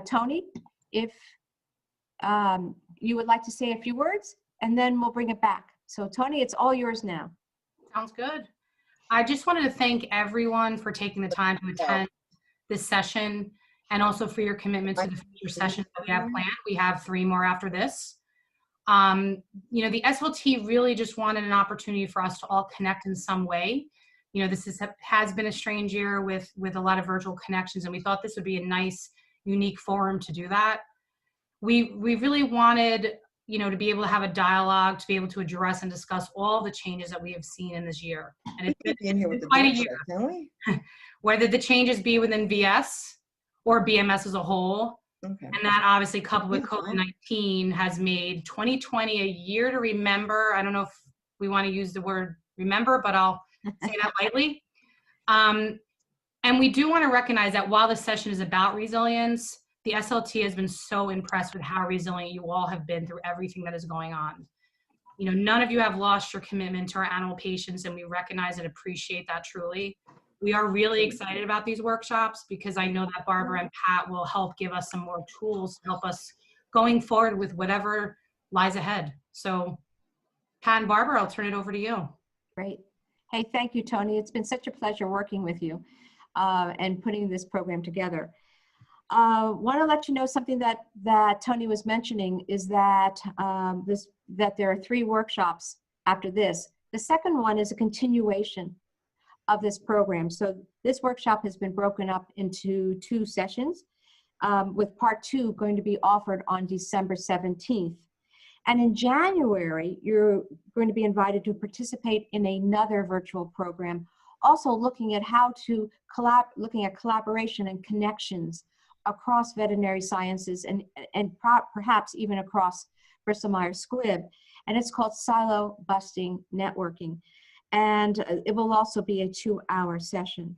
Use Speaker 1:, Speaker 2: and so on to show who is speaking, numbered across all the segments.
Speaker 1: Tony, if you would like to say a few words, and then we'll bring it back. So Tony, it's all yours now.
Speaker 2: Sounds good. I just wanted to thank everyone for taking the time to attend this session, and also for your commitment to the future sessions that we have planned. We have 3 more after this. You know, the SLT really just wanted an opportunity for us to all connect in some way. You know, this has been a strange year with a lot of virtual connections, and we thought this would be a nice, unique forum to do that. We really wanted, you know, to be able to have a dialogue, to be able to address and discuss all the changes that we have seen in this year. And it's been quite a year.
Speaker 3: Can we?
Speaker 2: Whether the changes be within VS or BMS as a whole.
Speaker 3: Okay.
Speaker 2: And that obviously coupled with COVID-19 has made 2020 a year to remember. I don't know if we want to use the word remember, but I'll say that lightly. And we do want to recognize that while the session is about resilience, the SLT has been so impressed with how resilient you all have been through everything that is going on. You know, none of you have lost your commitment to our animal patients, and we recognize and appreciate that truly. We are really excited about these workshops because I know that Barbara and Pat will help give us some more tools to help us going forward with whatever lies ahead. So Pat and Barbara, I'll turn it over to you.
Speaker 1: Great. Hey, thank you, Tony. It's been such a pleasure working with you and putting this program together. Want to let you know something that Tony was mentioning is that that there are 3 workshops after this. The second one is a continuation of this program. So this workshop has been broken up into 2 sessions, with part 2 going to be offered on December 17th. And in January, you're going to be invited to participate in another virtual program, also looking at how to looking at collaboration and connections across veterinary sciences and perhaps even across Bristol Myers Squibb. And it's called Silo Busting Networking. And it will also be a 2-hour session.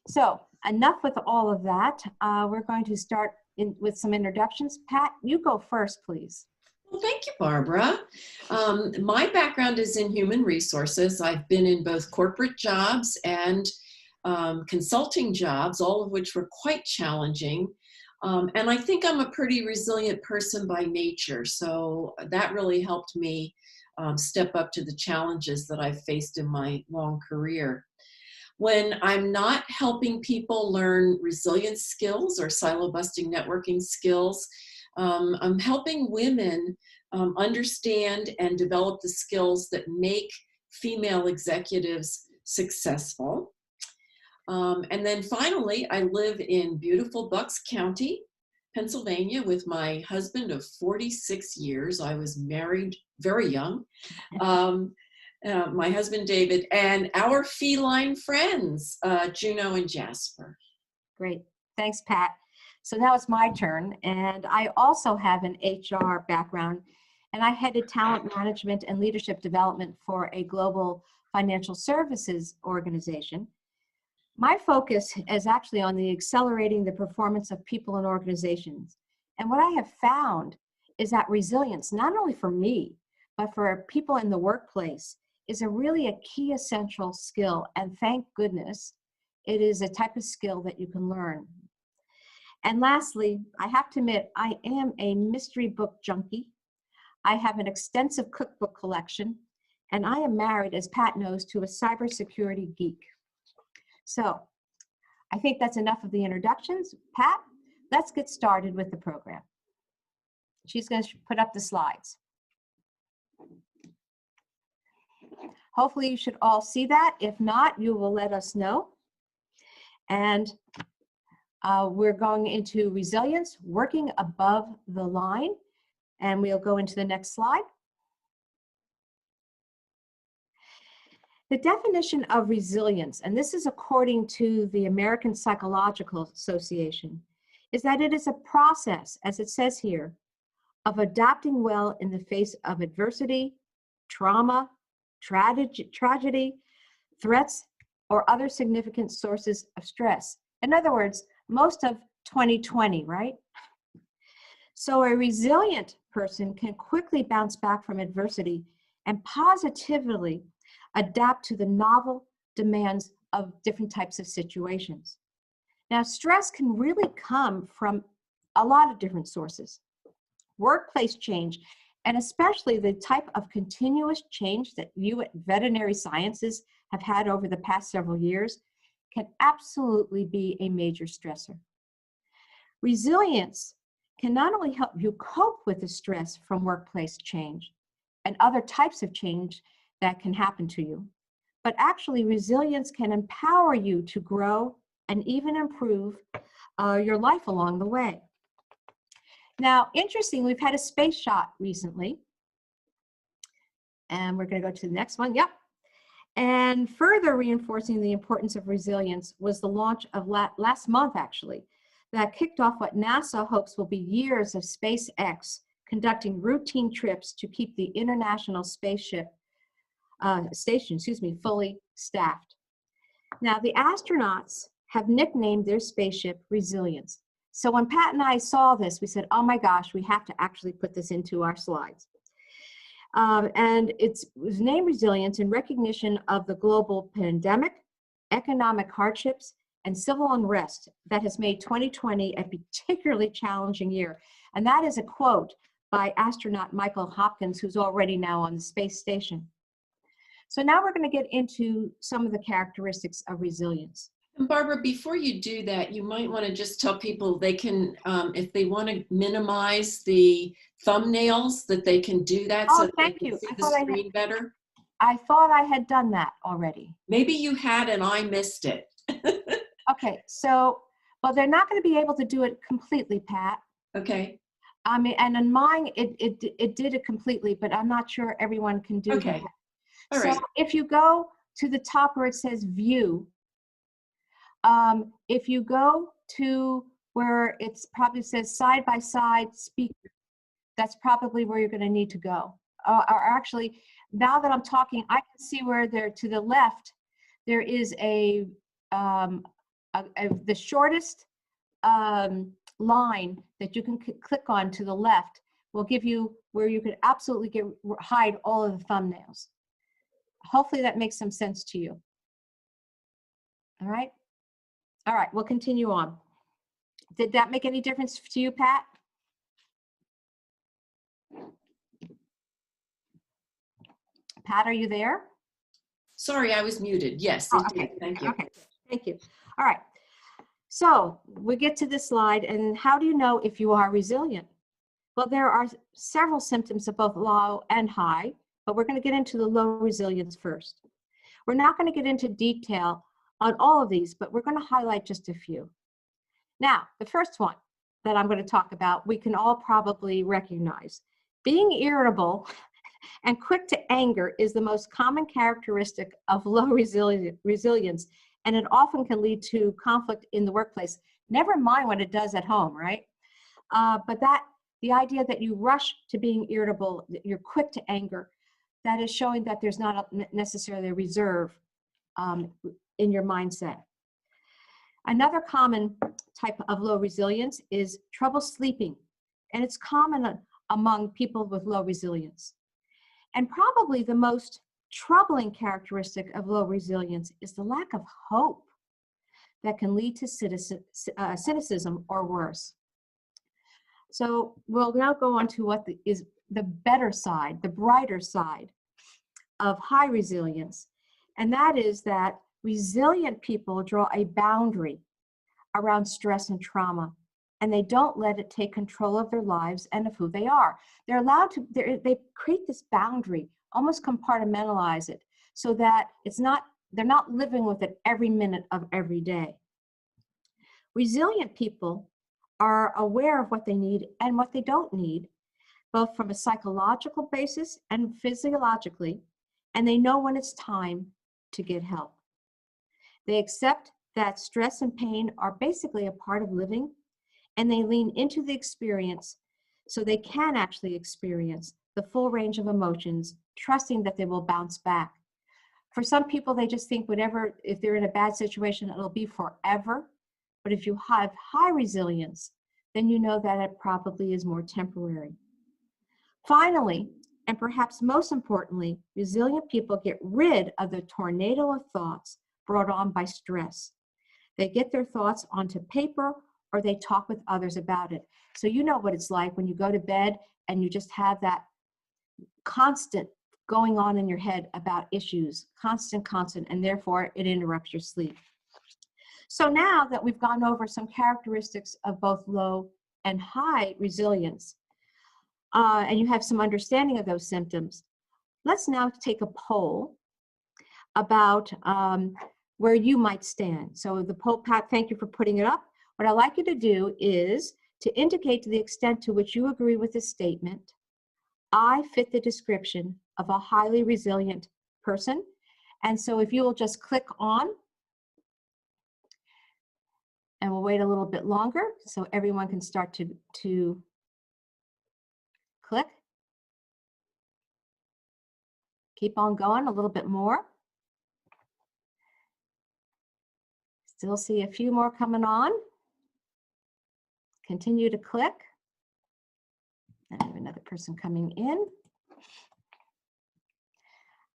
Speaker 1: So enough with all of that. We're going to start with some introductions. Pat, you go first, please.
Speaker 4: Well, thank you, Barbara. My background is in human resources. I've been in both corporate jobs and consulting jobs, all of which were quite challenging. And I think I'm a pretty resilient person by nature. So that really helped me step up to the challenges that I've faced in my long career. When I'm not helping people learn resilience skills or silo busting networking skills, I'm helping women understand and develop the skills that make female executives successful. And then finally, I live in beautiful Bucks County, Pennsylvania, with my husband of 46 years. I was married very young. My husband, David, and our feline friends, Juno and Jasper.
Speaker 1: Great. Thanks, Pat. So now it's my turn. And I also have an HR background, and I headed talent management and leadership development for a global financial services organization. My focus is actually on the accelerating the performance of people and organizations. And what I have found is that resilience, not only for me, but for people in the workplace, is really a key essential skill. And thank goodness, it is a type of skill that you can learn. And lastly, I have to admit, I am a mystery book junkie. I have an extensive cookbook collection, and I am married, as Pat knows, to a cybersecurity geek. So I think that's enough of the introductions. Pat, let's get started with the program. She's going to put up the slides. Hopefully you should all see that. If not, you will let us know. And we're going into resilience, working above the line. And we'll go into the next slide. The definition of resilience, and this is according to the American Psychological Association, is that it is a process, as it says here, of adapting well in the face of adversity, trauma, tragedy, threats, or other significant sources of stress. In other words, most of 2020, right? So a resilient person can quickly bounce back from adversity and positively adapt to the novel demands of different types of situations. Now, stress can really come from a lot of different sources. Workplace change, and especially the type of continuous change that you at Veterinary Sciences have had over the past several years, can absolutely be a major stressor. Resilience can not only help you cope with the stress from workplace change and other types of change that can happen to you, but actually resilience can empower you to grow and even improve your life along the way. Now, interesting, we've had a space shot recently, and we're going to go to the next one. Yep. And further reinforcing the importance of resilience was the launch of last month, actually, that kicked off what NASA hopes will be years of SpaceX conducting routine trips to keep the International Spaceship Station, fully staffed. Now, the astronauts have nicknamed their spaceship Resilience. So when Pat and I saw this, we said, oh my gosh, we have to actually put this into our slides. And it was named Resilience in recognition of the global pandemic, economic hardships, and civil unrest that has made 2020 a particularly challenging year. And that is a quote by astronaut Michael Hopkins, who's already now on the space station. So now we're going to get into some of the characteristics of resilience.
Speaker 4: And Barbara, before you do that, you might want to just tell people they can, if they want to minimize the thumbnails, that they can do that so that they can see the screen better.
Speaker 1: I thought I had done that already.
Speaker 4: Maybe you had and I missed it.
Speaker 1: Okay, so, well, they're not going to be able to do it completely, Pat.
Speaker 4: Okay.
Speaker 1: I mean, and in mine, it did it completely, but I'm not sure everyone can do that.
Speaker 4: All right.
Speaker 1: So if you go to the top where it says View, if you go to where it's probably says side-by-side speaker, that's probably where you're going to need to go. Or actually, now that I'm talking, I can see where there to the left, there is the shortest line that you can click on to the left will give you where you can absolutely hide all of the thumbnails. Hopefully that makes some sense to you. All right. All right, we'll continue on. Did that make any difference to you, Pat? Pat, are you there?
Speaker 4: Sorry, I was muted. Yes, it did. Thank you.
Speaker 1: Okay, thank you. All right. So we get to this slide, and how do you know if you are resilient? Well, there are several symptoms of both low and high, but we're going to get into the low resilience first. We're not going to get into detail on all of these, but we're going to highlight just a few. Now, the first one that I'm going to talk about, we can all probably recognize. Being irritable and quick to anger is the most common characteristic of low resilience, and it often can lead to conflict in the workplace. Never mind what it does at home, right? But the idea that you rush to being irritable, that you're quick to anger, that is showing that there's not necessarily a reserve in your mindset. Another common type of low resilience is trouble sleeping, and it's common among people with low resilience. And probably the most troubling characteristic of low resilience is the lack of hope that can lead to cynicism or worse. So we'll now go on to what is the better side, the brighter side of high resilience, and that is that resilient people draw a boundary around stress and trauma, and they don't let it take control of their lives and of who they are. They're allowed to, they create this boundary, almost compartmentalize it, so that they're not living with it every minute of every day. Resilient people are aware of what they need and what they don't need, both from a psychological basis and physiologically, and they know when it's time to get help. They accept that stress and pain are basically a part of living, and they lean into the experience so they can actually experience the full range of emotions, trusting that they will bounce back. For some people, they just think if they're in a bad situation, it'll be forever. But if you have high resilience, then you know that it probably is more temporary. Finally, and perhaps most importantly, resilient people get rid of the tornado of thoughts brought on by stress. They get their thoughts onto paper or they talk with others about it. So you know what it's like when you go to bed and you just have that constant going on in your head about issues, constant, and therefore it interrupts your sleep. So now that we've gone over some characteristics of both low and high resilience, and you have some understanding of those symptoms, let's now take a poll about where you might stand. So the poll, Pat, thank you for putting it up. What I'd like you to do is to indicate to the extent to which you agree with this statement, I fit the description of a highly resilient person. And so if you will just click on, and we'll wait a little bit longer so everyone can start to click. Keep on going a little bit more. Still see a few more coming on. Continue to click. And I have another person coming in.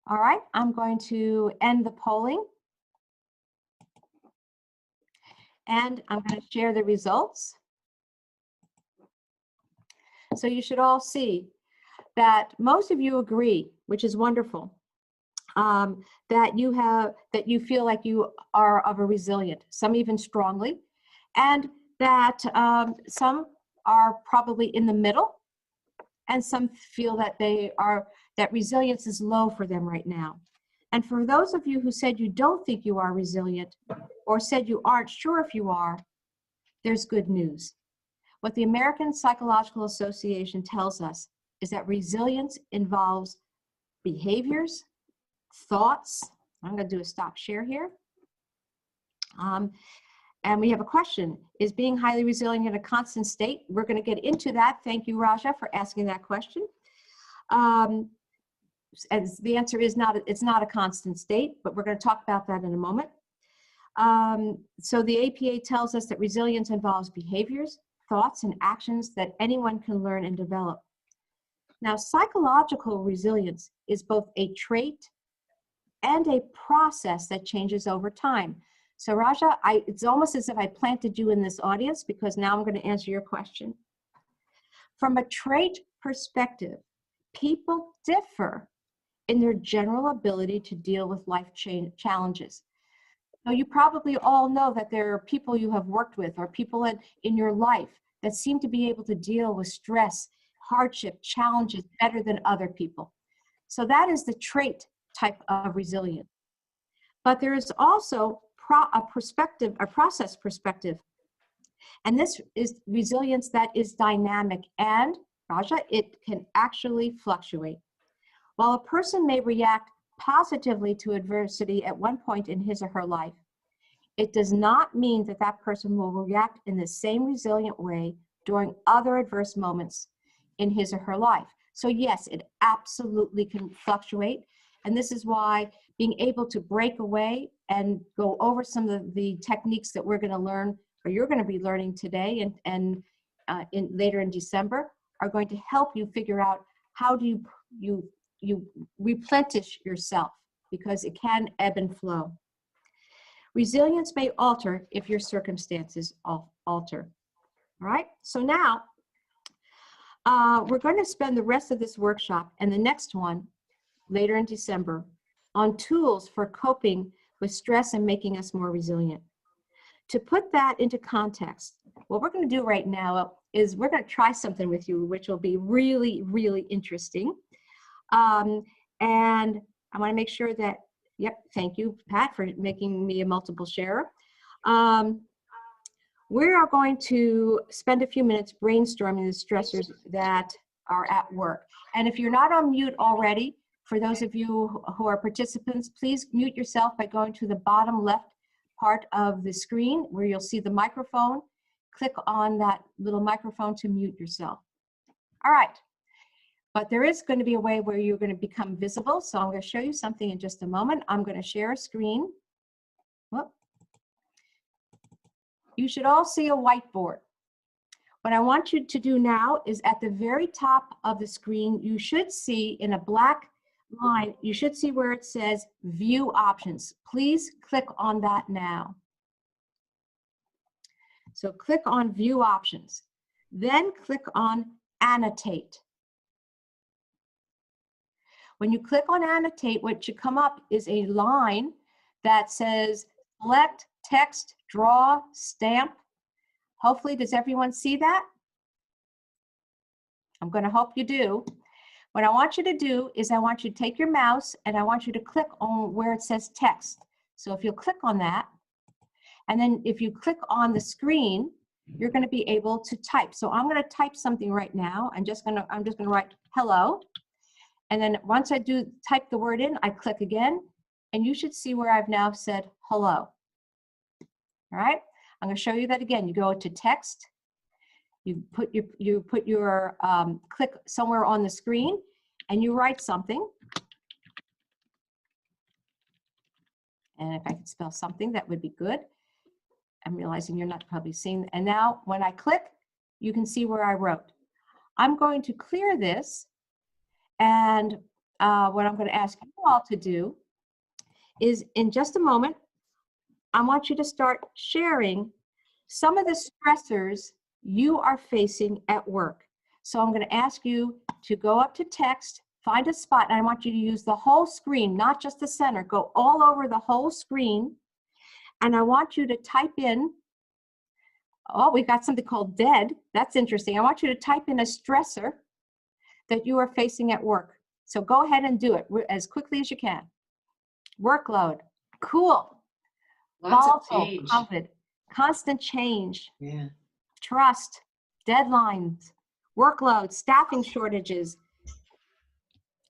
Speaker 1: All right, I'm going to end the polling. And I'm going to share the results. So you should all see that most of you agree, which is wonderful, that you feel like you are of a resilient, some even strongly, and that some are probably in the middle, and some feel that that resilience is low for them right now. And for those of you who said you don't think you are resilient, or said you aren't sure if you are, there's good news. What the American Psychological Association tells us is that resilience involves behaviors, thoughts. I'm going to do a stop share here. And we have a question. Is being highly resilient in a constant state? We're going to get into that. Thank you, Raja, for asking that question. And the answer is it's not a constant state, but we're going to talk about that in a moment. So the APA tells us that resilience involves behaviors, thoughts, and actions that anyone can learn and develop. Now, psychological resilience is both a trait and a process that changes over time. So Raja, it's almost as if I planted you in this audience, because now I'm going to answer your question. From a trait perspective, people differ in their general ability to deal with life challenges. Now, you probably all know that there are people you have worked with or people in your life that seem to be able to deal with stress, hardship, challenges better than other people. So that is the trait type of resilience. But there is also a process perspective. And this is resilience that is dynamic, and, Raja, it can actually fluctuate. While a person may react positively to adversity at one point in his or her life, it does not mean that that person will react in the same resilient way during other adverse moments in his or her life. So yes, it absolutely can fluctuate. And this is why being able to break away and go over some of the techniques that we're going to learn, or you're going to be learning today and later in December, are going to help you figure out how do you replenish yourself, because it can ebb and flow. Resilience may alter if your circumstances alter. All right, so now we're going to spend the rest of this workshop and the next one later in December on tools for coping with stress and making us more resilient. To put that into context, what we're going to do right now is we're going to try something with you, which will be really, really interesting. And I want to make sure that, yep, thank you, Pat, for making me a multiple sharer. We are going to spend a few minutes brainstorming the stressors that are at work. And if you're not on mute already, for those of you who are participants, please mute yourself by going to the bottom left part of the screen where you'll see the microphone. Click on that little microphone to mute yourself. All right. But there is going to be a way where you're going to become visible. So I'm going to show you something in just a moment. I'm going to share a screen. Whoop. You should all see a whiteboard. What I want you to do now is at the very top of the screen, you should see in a black line, you should see where it says View Options. Please click on that now. So click on View Options. Then click on Annotate. When you click on Annotate, what should come up is a line that says Select Text, Draw, Stamp. Hopefully, does everyone see that? I'm going to hope you do. What I want you to do is I want you to take your mouse and I want you to click on where it says text. So if you'll click on that, and then if you click on the screen, you're going to be able to type. So I'm going to type something right now. I'm just going to write hello. And then once I do type the word in, I click again, and you should see where I've now said hello. All right, I'm going to show you that again. You go to text, you put your click somewhere on the screen, and you write something. And if I could spell something, that would be good. I'm realizing you're not probably seeing. And now when I click, you can see where I wrote. I'm going to clear this. And what I'm going to ask you all to do is in just a moment, I want you to start sharing some of the stressors you are facing at work. So I'm going to ask you to go up to text, find a spot, and I want you to use the whole screen, not just the center. Go all over the whole screen. And I want you to type in, oh, we've got something called dead. That's interesting. I want you to type in a stressor that you are facing at work. So go ahead and do it as quickly as you can. Workload, cool.
Speaker 4: Lots of
Speaker 1: Volatile,
Speaker 4: change.
Speaker 1: COVID, constant change,
Speaker 4: Yeah.
Speaker 1: trust, deadlines, workload, staffing shortages.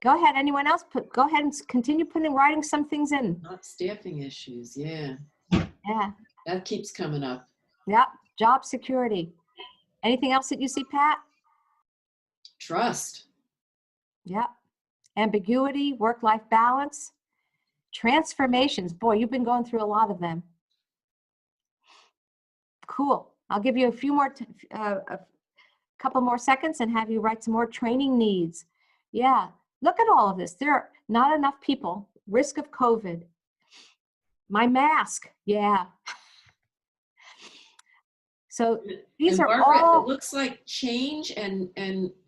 Speaker 1: Go ahead, anyone else? Go ahead and continue writing some things in.
Speaker 4: Not staffing issues. Yeah.
Speaker 1: Yeah,
Speaker 4: That keeps coming up.
Speaker 1: yep, job security. Anything else that you see, Pat?
Speaker 4: Trust.
Speaker 1: Yep. Ambiguity, work-life balance, transformations. Boy, you've been going through a lot of them. Cool. I'll give you a few more, a couple more seconds and have you write some more training needs. Yeah, look at all of this. There are not enough people. Risk of COVID. My mask. Yeah. So these
Speaker 4: And
Speaker 1: are
Speaker 4: Barbara,
Speaker 1: all.
Speaker 4: it looks like change and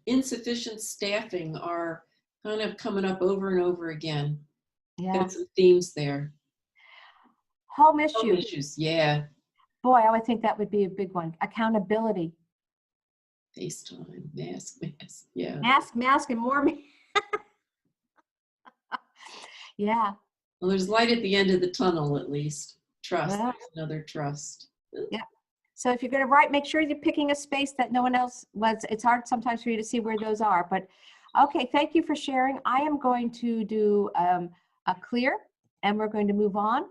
Speaker 4: insufficient staffing are kind of coming up over and over again.
Speaker 1: Yeah.
Speaker 4: Got some themes there.
Speaker 1: Home
Speaker 4: Home
Speaker 1: issues.
Speaker 4: issues. Yeah.
Speaker 1: Boy, I would think that would be a big one. Accountability.
Speaker 4: FaceTime, mask. Yeah.
Speaker 1: Mask, and more. Yeah.
Speaker 4: Well, there's light at the end of the tunnel, at least. Trust.
Speaker 1: Yeah.
Speaker 4: There's another trust.
Speaker 1: Yeah. So if you're going to write, make sure you're picking a space that no one else was. It's hard sometimes for you to see where those are. But okay, thank you for sharing. I am going to do a clear, and we're going to move on.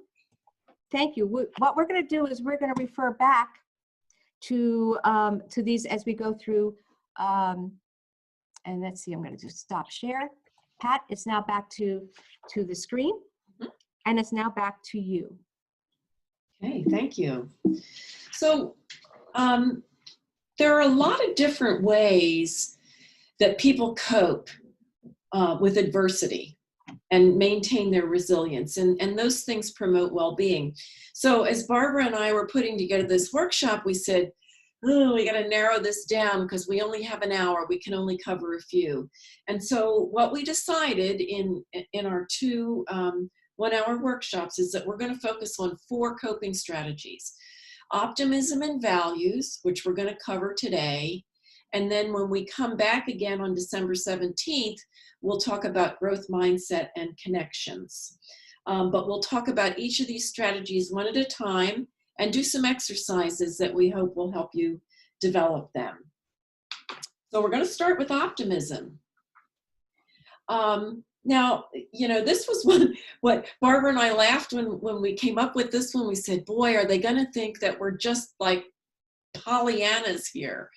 Speaker 1: Thank you. What we're going to do is we're going to refer back to these as we go through. And let's see, I'm going to just stop share. Pat, it's now back to the screen, and it's now back to you.
Speaker 4: Okay, thank you. So there are a lot of different ways that people cope with adversity and maintain their resilience, and those things promote well-being. So as Barbara and I were putting together this workshop, we said, oh, we got to narrow this down because we only have an hour. We can only cover a few. And so what we decided in our two one-hour workshops is that we're going to focus on 4 coping strategies. Optimism and values, which we're going to cover today. And then when we come back again on December 17th, we'll talk about growth mindset and connections. But we'll talk about each of these strategies one at a time and do some exercises that we hope will help you develop them. So we're going to start with optimism. Now, you know, this was what Barbara and I laughed when we came up with this one. We said, boy, are they going to think that we're just like Pollyannas here?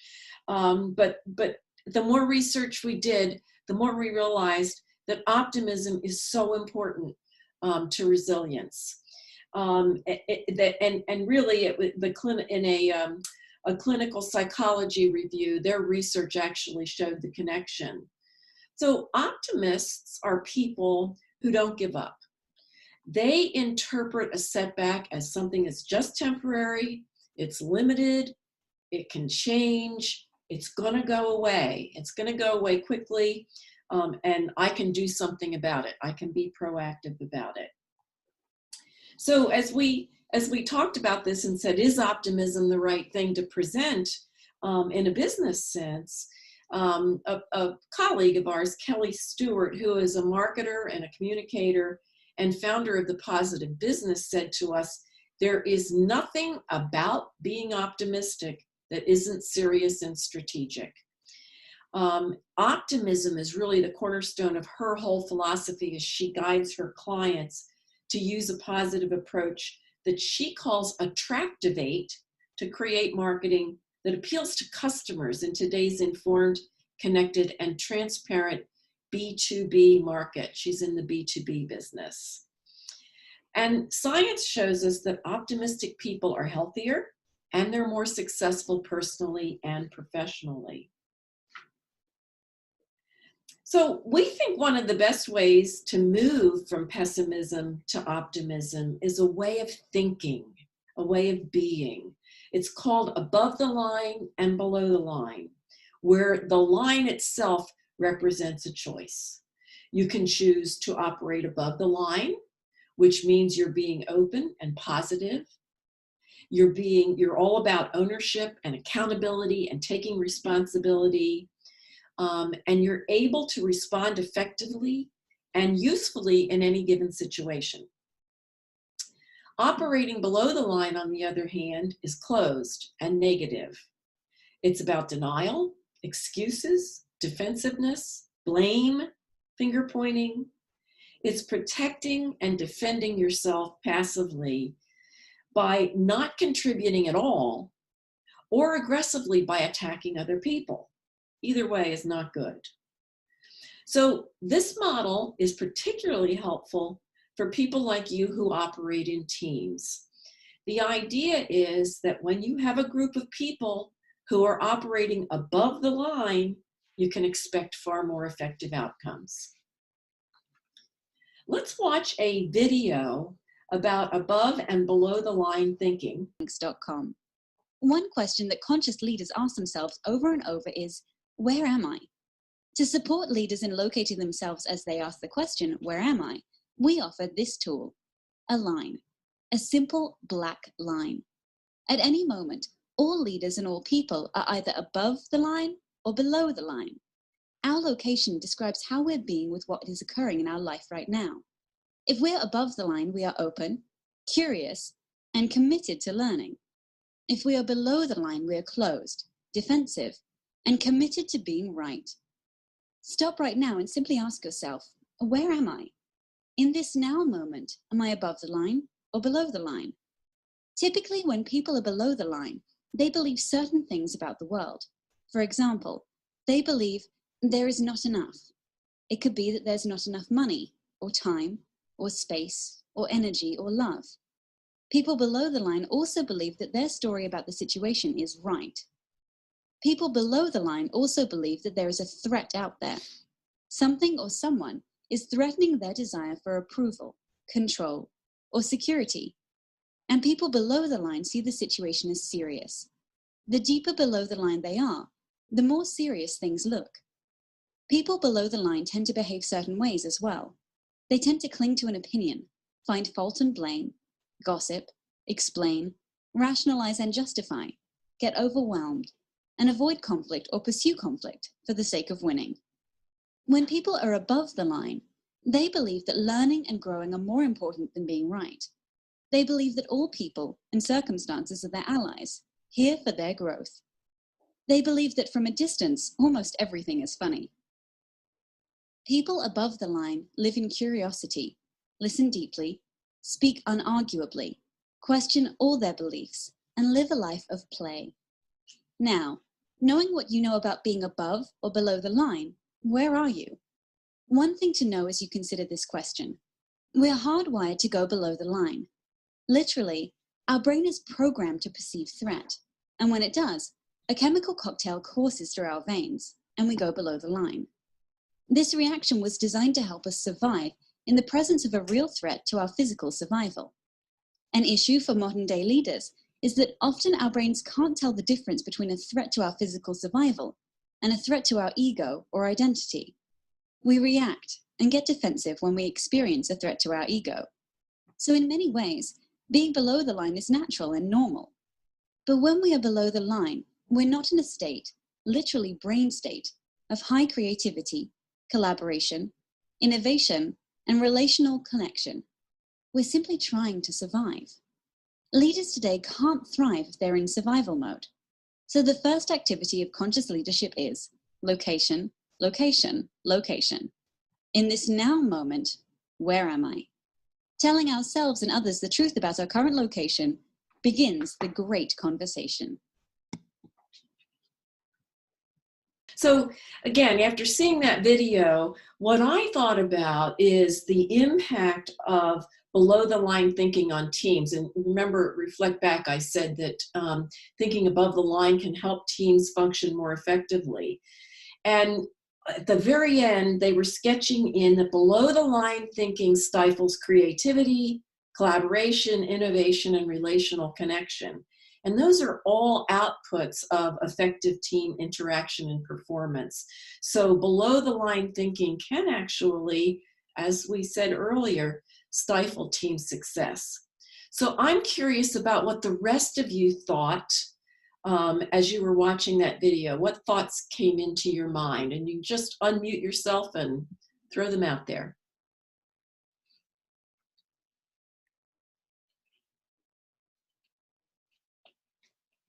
Speaker 4: But the more research we did, the more we realized that optimism is so important to resilience. And really, in a clinical psychology review, their research actually showed the connection. So optimists are people who don't give up. They interpret a setback as something that's just temporary It's limited, it can change, it's gonna go away. It's gonna go away quickly, and I can do something about it. I can be proactive about it. So as we talked about this and said, is optimism the right thing to present in a business sense? A colleague of ours, Kelly Stewart, who is a marketer and a communicator and founder of The Positive Business, said to us, there is nothing about being optimistic that isn't serious and strategic. Optimism is really the cornerstone of her whole philosophy as she guides her clients to use a positive approach that she calls Attractivate to create marketing that appeals to customers in today's informed, connected, and transparent B2B market. She's in the B2B business. And science shows us that optimistic people are healthier and they're more successful personally and professionally. So we think one of the best ways to move from pessimism to optimism is a way of thinking, a way of being. It's called above the line and below the line, where the line itself represents a choice. You can choose to operate above the line, which means you're being open and positive. You're all about ownership and accountability and taking responsibility. And you're able to respond effectively and usefully in any given situation. Operating below the line, on the other hand, is closed and negative. It's about denial, excuses, defensiveness, blame, finger pointing. It's protecting and defending yourself passively by not contributing at all or aggressively by attacking other people. Either way is not good. So this model is particularly helpful for people like you who operate in teams. The idea is that when you have a group of people who are operating above the line, you can expect far more effective outcomes. Let's watch a video about above and below the line thinking.
Speaker 3: .com. One question that conscious leaders ask themselves over and over is, where am I? To support leaders in locating themselves as they ask the question, where am I? We offer this tool, a line, a simple black line. At any moment, all leaders and all people are either above the line or below the line. Our location describes how we're being with what is occurring in our life right now. If we're above the line, we are open, curious, and committed to learning. If we are below the line, we are closed, defensive, and committed to being right. Stop right now and simply ask yourself, where am I? In this now moment, am I above the line or below the line? Typically, when people are below the line, they believe certain things about the world. For example, they believe there is not enough. It could be that there's not enough money, or time, or space, or energy, or love. People below the line also believe that their story about the situation is right. People below the line also believe that there is a threat out there. Something or someone is threatening their desire for approval, control, or security. And people below the line see the situation as serious. The deeper below the line they are, the more serious things look. People below the line tend to behave certain ways as well. They tend to cling to an opinion, find fault and blame, gossip, explain, rationalize and justify, get overwhelmed, and avoid conflict or pursue conflict for the sake of winning. When people are above the line, they believe that learning and growing are more important than being right. They believe that all people and circumstances are their allies, here for their growth. They believe that from a distance, almost everything is funny. People above the line live in curiosity, listen deeply, speak unarguably, question all their beliefs, and live a life of play. Now, knowing what you know about being above or below the line, where are you? One thing to know as you consider this question. We are hardwired to go below the line. Literally, our brain is programmed to perceive threat. And when it does, a chemical cocktail courses through our veins, and we go below the line. This reaction was designed to help us survive in the presence of a real threat to our physical survival. An issue for modern-day leaders is that often our brains can't tell the difference between a threat to our physical survival and a threat to our ego or identity. We react and get defensive when we experience a threat to our ego. So in many ways, being below the line is natural and normal. But when we are below the line, we're not in a state, literally brain state, of high creativity, collaboration, innovation, and relational connection. We're simply trying to survive. Leaders today can't thrive if they're in survival mode. So the first activity of conscious leadership is location, location, location. In this now moment, where am I? Telling ourselves and others the truth about our current location begins the great conversation.
Speaker 4: So again, after seeing that video, what I thought about is the impact of below the line thinking on teams. And remember, reflect back, I said that thinking above the line can help teams function more effectively. And at the very end, they were sketching in that below the line thinking stifles creativity, collaboration, innovation, and relational connection. And those are all outputs of effective team interaction and performance. So below the line thinking can actually, as we said earlier, stifle team success. So I'm curious about what the rest of you thought as you were watching that video. What thoughts came into your mind? And you just unmute yourself and throw them out there.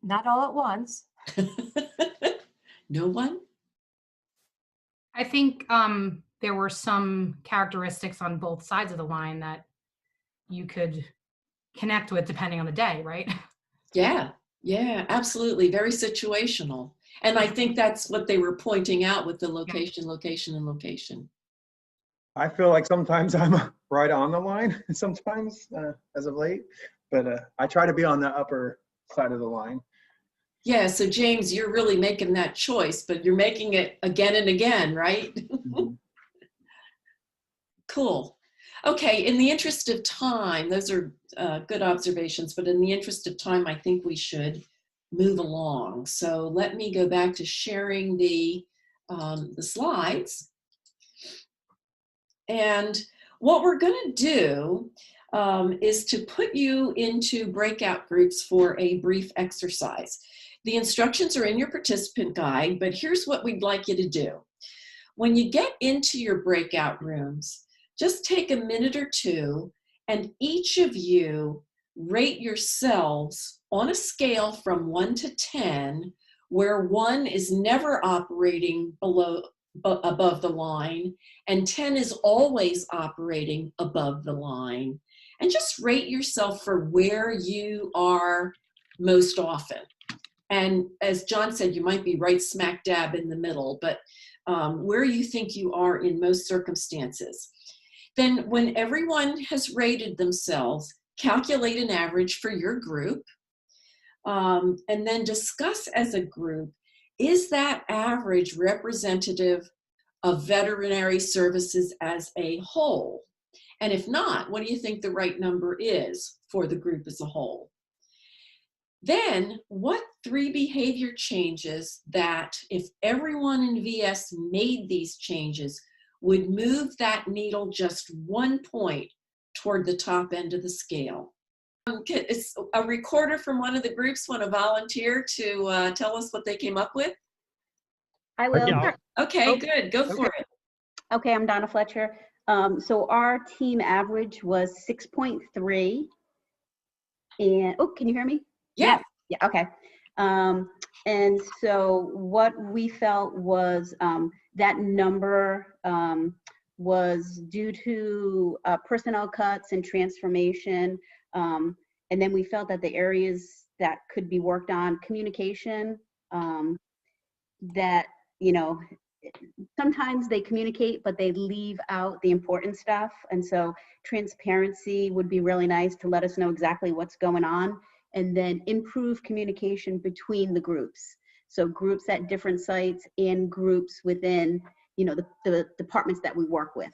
Speaker 1: Not all at once.
Speaker 4: No one?
Speaker 2: I think there were some characteristics on both sides of the line that you could connect with depending on the day, right?
Speaker 4: Yeah, absolutely. Very situational. And I think that's what they were pointing out with the location, location, and location.
Speaker 5: I feel like sometimes I'm right on the line, sometimes as of late, but I try to be on the upper side of the line.
Speaker 4: Yeah, so James, you're really making that choice, but you're making it again and again, right?
Speaker 5: Mm-hmm.
Speaker 4: Cool. Okay, in the interest of time, those are good observations, but in the interest of time, I think we should move along. So let me go back to sharing the slides. And what we're going to do is to put you into breakout groups for a brief exercise. The instructions are in your participant guide, but here's what we'd like you to do. When you get into your breakout rooms, just take a minute or two and each of you rate yourselves on a scale from 1 to 10, where 1 is never operating above the line and 10 is always operating above the line. And just rate yourself for where you are most often. And as John said, you might be right smack dab in the middle, but where you think you are in most circumstances. Then when everyone has rated themselves, calculate an average for your group, and then discuss as a group, is that average representative of veterinary services as a whole? And if not, what do you think the right number is for the group as a whole? Then, what 3 behavior changes that, if everyone in VS made these changes, would move that needle just 1 point toward the top end of the scale? Is a recorder from one of the groups want to volunteer to tell us what they came up with?
Speaker 6: I will.
Speaker 5: Yeah.
Speaker 4: Okay, good. Go for it.
Speaker 6: Okay, I'm Donna Fletcher. So our team average was 6.3. And, oh, can you hear me?
Speaker 4: Yeah.
Speaker 6: Yeah, okay. And so what we felt was that number was due to personnel cuts and transformation. And then we felt that the areas that could be worked on, communication, that, you know, sometimes they communicate, but they leave out the important stuff. And so transparency would be really nice to let us know exactly what's going on, and then improve communication between the groups. So groups at different sites and groups within, you know, the departments that we work with.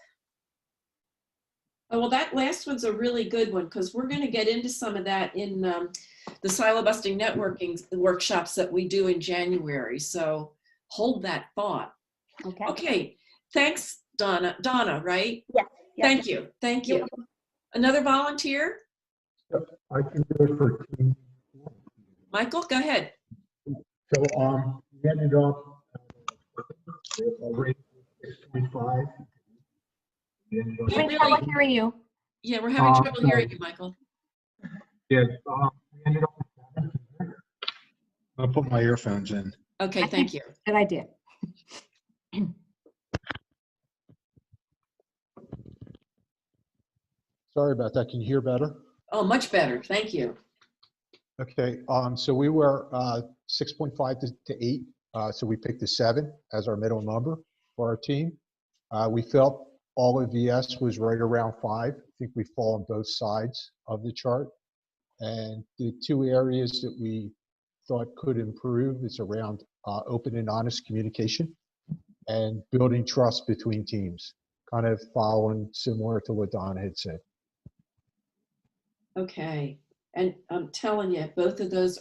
Speaker 4: Oh, well, that last one's a really good one because we're going to get into some of that in the silo busting networking workshops that we do in January. So hold that thought.
Speaker 1: Okay.
Speaker 4: Okay. Thanks, Donna. Donna, right?
Speaker 6: Yes. Yes.
Speaker 4: Thank you. Thank
Speaker 1: You're
Speaker 4: you. Another volunteer?
Speaker 7: I can do it for team.
Speaker 4: Michael, go ahead.
Speaker 7: So, we ended up already 6.5. We ended up-
Speaker 1: Having trouble hearing you.
Speaker 4: Yeah, we're having trouble hearing you, Michael.
Speaker 7: Yeah, we ended up. I'll put my earphones in.
Speaker 4: Okay, thank you.
Speaker 1: Good idea.
Speaker 7: Sorry about that. Can you hear better?
Speaker 4: Oh, much better. Thank you.
Speaker 7: Okay, so we were 6.5 to 8. So we picked a 7 as our middle number for our team. We felt all of VS was right around 5. I think we fall on both sides of the chart. And the 2 areas that we thought could improve is around open and honest communication and building trust between teams, kind of following similar to what Don had said.
Speaker 4: Okay. And I'm telling you, both of those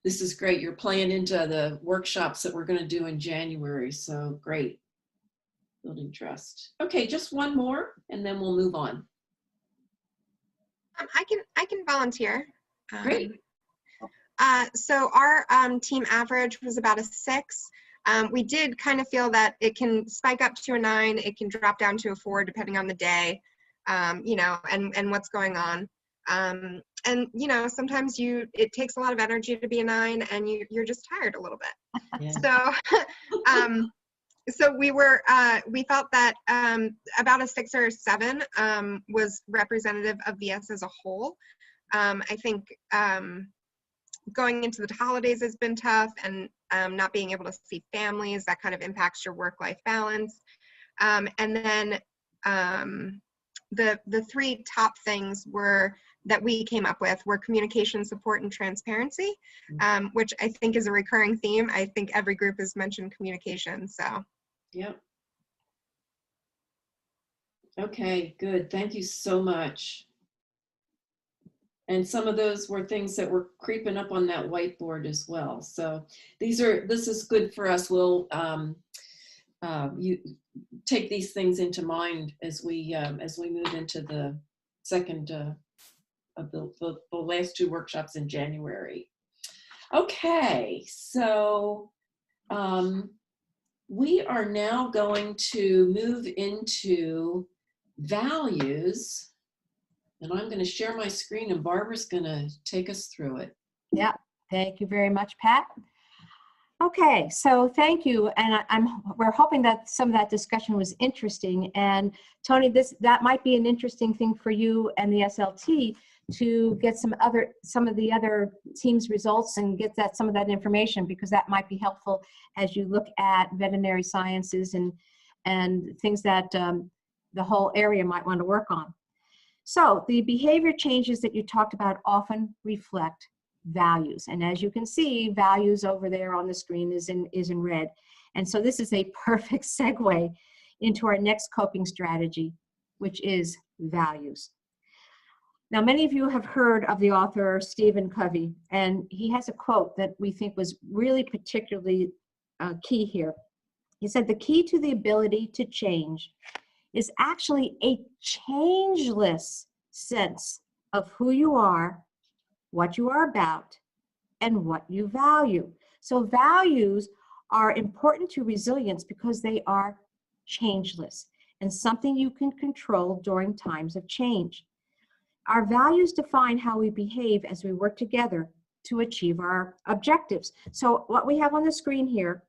Speaker 4: this is great. You're playing into the workshops that we're going to do in January. So great. Building trust. Okay, just one more and then we'll move on.
Speaker 8: I can volunteer.
Speaker 4: Great.
Speaker 8: So our team average was about a 6. We did kind of feel that it can spike up to a 9. It can drop down to a 4 depending on the day, you know, and what's going on. And you know, sometimes it takes a lot of energy to be a 9, and you're just tired a little bit.
Speaker 4: Yeah.
Speaker 8: So, so we felt that about a 6 or 7 was representative of VS as a whole. I think going into the holidays has been tough, and not being able to see families, that kind of impacts your work-life balance. And then the 3 top things that we came up with were communication, support, and transparency, which I think is a recurring theme. I think every group has mentioned communication, so.
Speaker 4: Yep. Okay, good. Thank you so much. And some of those were things that were creeping up on that whiteboard as well. So this is good for us. We'll you take these things into mind as we move into the second of the last 2 workshops in January. Okay, so we are now going to move into values. And I'm going to share my screen and Barbara's going to take us through it.
Speaker 1: Yeah, thank you very much, Pat. Okay, so thank you, and we're hoping that some of that discussion was interesting. And Tony, that might be an interesting thing for you and the SLT to get some of the other teams' results and get some of that information, because that might be helpful as you look at veterinary sciences and things that the whole area might want to work on. So the behavior changes that you talked about often reflect values. And as you can see, values over there on the screen is in red. And so this is a perfect segue into our next coping strategy, which is values. Now, many of you have heard of the author Stephen Covey, and he has a quote that we think was really particularly key here. He said, "The key to the ability to change is actually a changeless sense of who you are, what you are about, and what you value." So values are important to resilience because they are changeless and something you can control during times of change. Our values define how we behave as we work together to achieve our objectives. So what we have on the screen here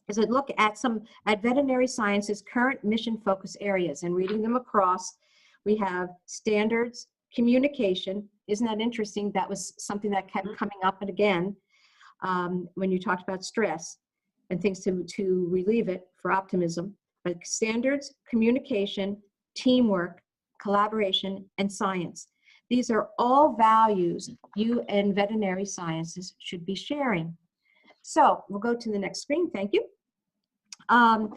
Speaker 1: is a look at veterinary science's current mission focus areas, and reading them across, we have standards, communication. Isn't that interesting? That was something that kept coming up and again when you talked about stress and things to relieve it for optimism. But standards, communication, teamwork, collaboration, and science. These are all values you and veterinary sciences should be sharing. So we'll go to the next screen. Thank you. And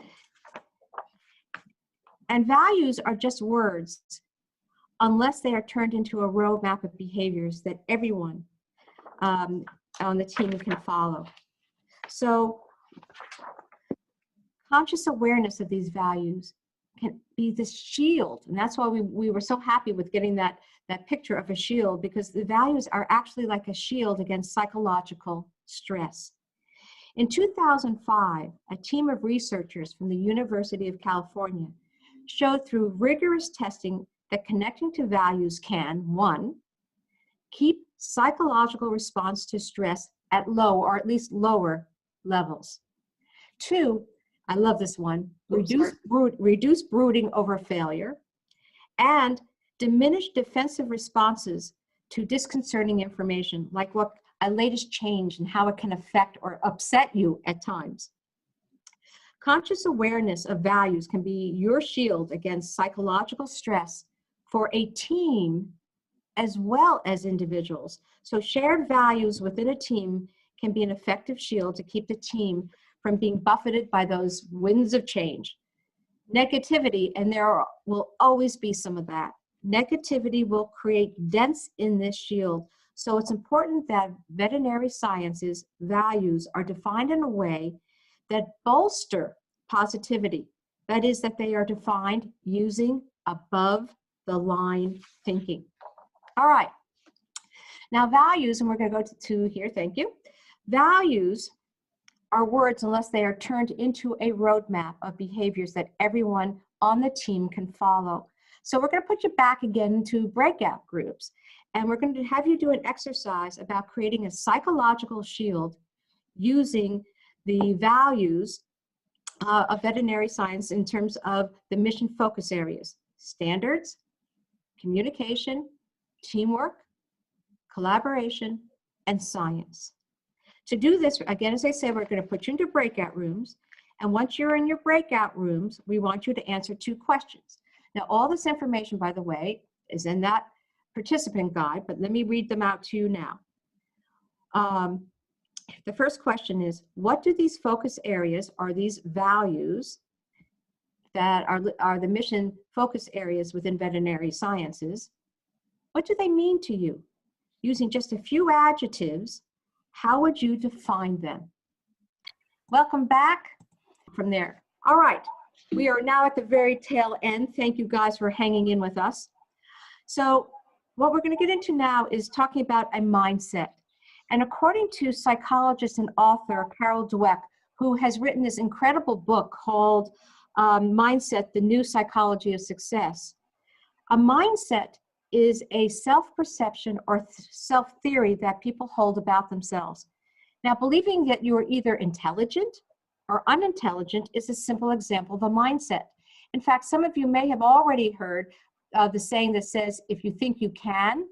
Speaker 1: values are just words unless they are turned into a roadmap of behaviors that everyone on the team can follow. So conscious awareness of these values can be this shield. And that's why we were so happy with getting that picture of a shield, because the values are actually like a shield against psychological stress. In 2005, a team of researchers from the University of California showed through rigorous testing that connecting to values can, 1, keep psychological response to stress at low or at least lower levels. 2, I love this one, reduce brooding over failure, and diminish defensive responses to disconcerting information, like what a latest change and how it can affect or upset you at times. Conscious awareness of values can be your shield against psychological stress for a team as well as individuals. So shared values within a team can be an effective shield to keep the team from being buffeted by those winds of change. Negativity, and there will always be some of that, negativity will create dents in this shield. So it's important that veterinary sciences values are defined in a way that bolster positivity. That is, that they are defined using above the line thinking. All right. Now values, and we're going to go to here, thank you. Values are words unless they are turned into a roadmap of behaviors that everyone on the team can follow. So we're going to put you back again into breakout groups, and we're going to have you do an exercise about creating a psychological shield using the values of veterinary science in terms of the mission focus areas: standards, communication, teamwork, collaboration, and science. To do this, again, as I said, we're going to put you into breakout rooms. And once you're in your breakout rooms, we want you to answer 2 questions. Now, all this information, by the way, is in that participant guide, but let me read them out to you now. The first question is, what do these focus areas, or these values that are the mission focus areas within veterinary sciences, what do they mean to you? Using just a few adjectives, how would you define them? Welcome back from there. All right, we are now at the very tail end. Thank you guys for hanging in with us. So what we're going to get into now is talking about a mindset. And according to psychologist and author Carol Dweck, who has written this incredible book called Mindset, The New Psychology of Success, a mindset is a self-perception or self-theory that people hold about themselves. Now, believing that you are either intelligent or unintelligent is a simple example of a mindset. In fact, some of you may have already heard the saying that says, if you think you can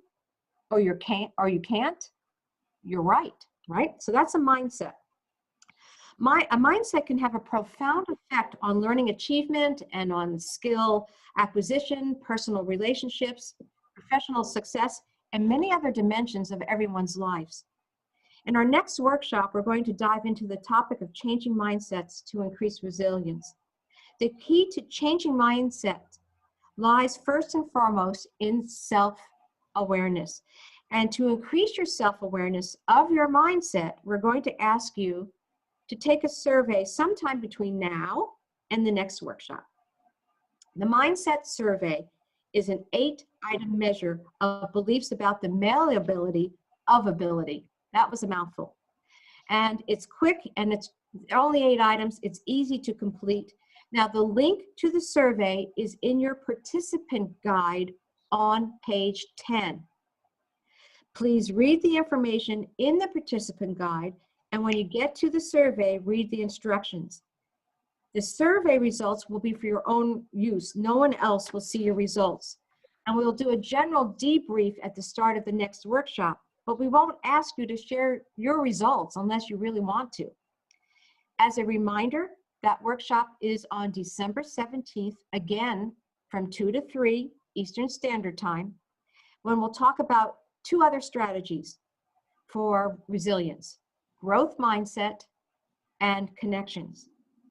Speaker 1: or you can't, you're right? So that's a mindset. A mindset can have a profound effect on learning achievement and on skill acquisition, personal relationships, professional success, and many other dimensions of everyone's lives. In our next workshop, we're going to dive into the topic of changing mindsets to increase resilience. The key to changing mindset lies first and foremost in self-awareness. And to increase your self-awareness of your mindset, we're going to ask you to take a survey sometime between now and the next workshop. The Mindset Survey is an 8-item measure of beliefs about the malleability of ability. That was a mouthful. And it's quick, and it's only 8 items. It's easy to complete. Now, the link to the survey is in your participant guide on page 10. Please read the information in the participant guide, and when you get to the survey, read the instructions. The survey results will be for your own use. No one else will see your results. And we'll do a general debrief at the start of the next workshop, but we won't ask you to share your results unless you really want to. As a reminder, that workshop is on December 17th, again, from 2 to 3 Eastern Standard Time, when we'll talk about 2 other strategies for resilience: growth mindset and connections.